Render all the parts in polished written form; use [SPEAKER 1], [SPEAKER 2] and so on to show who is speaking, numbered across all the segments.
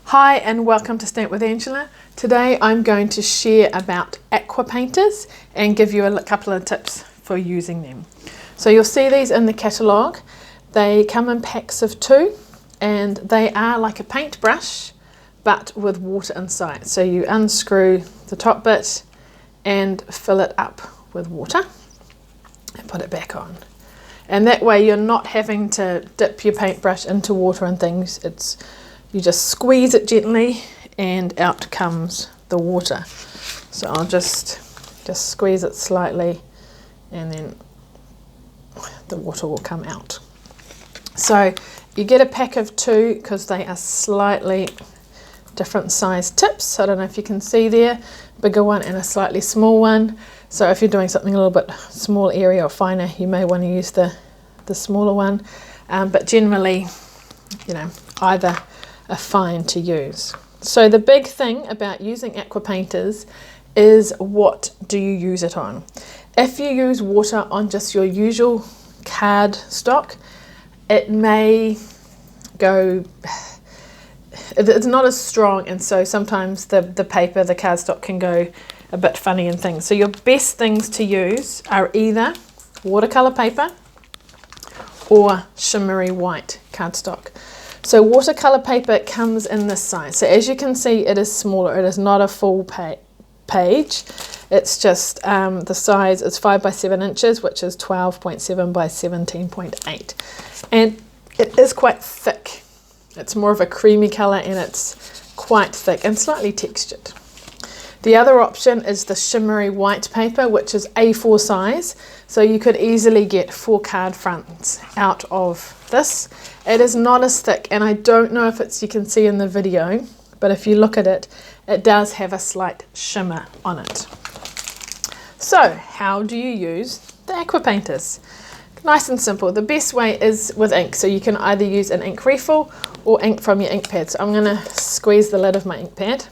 [SPEAKER 1] Hi and welcome to Stamp with Angela. Today I'm going to share about aqua painters and give you a couple of tips for using them. So you'll see these in the catalogue. They come in packs of 2 and they are like a paintbrush but with water inside. So you unscrew the top bit and fill it up with water and put it back on. And that way you're not having to dip your paintbrush into water and things. You just squeeze it gently and out comes the water. So I'll just squeeze it slightly and then the water will come out. So you get a pack of 2 because they are slightly different size tips. I don't know if you can see there, bigger one and a slightly small one. So if you're doing something a little bit small area or finer, you may want to use the smaller one. But generally, either are fine to use. So the big thing about using aqua painters is, what do you use it on? If you use water on just your usual card stock, it may go, it's not as strong, and so sometimes the paper, the cardstock can go a bit funny and things. So your best things to use are either watercolor paper or shimmery white cardstock. So watercolor paper comes in this size. So as you can see, it is smaller. It is not a full page. It's just the size is 5 by 7 inches, which is 12.7 by 17.8. And it is quite thick. It's more of a creamy color and it's quite thick and slightly textured. The other option is the shimmery white paper, which is A4 size. So you could easily get 4 card fronts out of this. It is not as thick, and I don't know if you can see in the video, but if you look at it, it does have a slight shimmer on it. So how do you use the aqua painters? Nice and simple. The best way is with ink. So you can either use an ink refill or ink from your ink pad. So I'm going to squeeze the lid of my ink pad,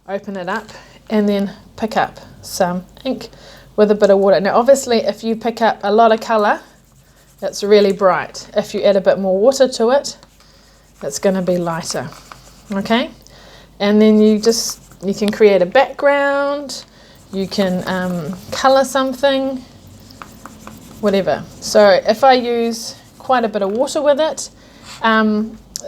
[SPEAKER 1] open it up, and then pick up some ink with a bit of water. Now obviously if you pick up a lot of colour, it's really bright. If you add a bit more water to it, it's going to be lighter. Okay, and then you can create a background, you can colour something, whatever. So if I use quite a bit of water with it,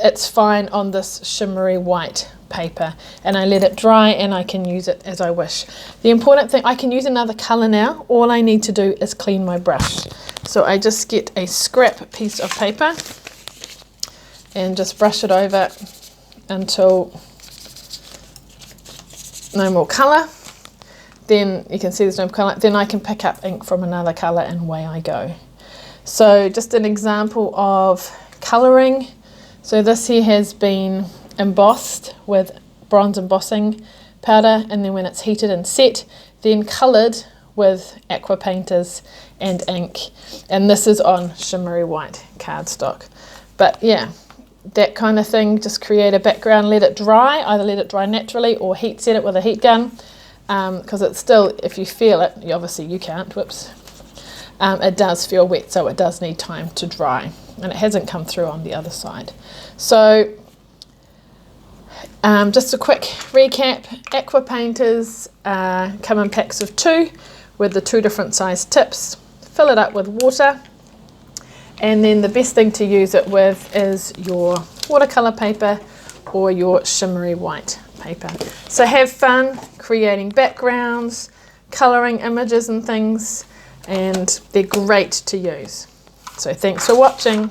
[SPEAKER 1] it's fine on this shimmery white paper, and I let it dry and I can use it as I wish. The important thing, I can use another colour now. All I need to do is clean my brush. So I just get a scrap piece of paper and just brush it over until no more colour. Then you can see there's no colour. Then I can pick up ink from another colour and away I go. So just an example of colouring. So this here has been embossed with bronze embossing powder, and then when it's heated and set, then coloured with aqua painters and ink, and this is on shimmery white cardstock. But yeah, that kind of thing, just create a background, let it dry, either let it dry naturally or heat set it with a heat gun, because it's still, if you feel it, obviously you can't, whoops, it does feel wet, so it does need time to dry, and it hasn't come through on the other side. So just a quick recap, aqua painters come in packs of 2 with the 2 different size tips. Fill it up with water, and then the best thing to use it with is your watercolor paper or your shimmery white paper. So have fun creating backgrounds, colouring images and things, and they're great to use. So thanks for watching.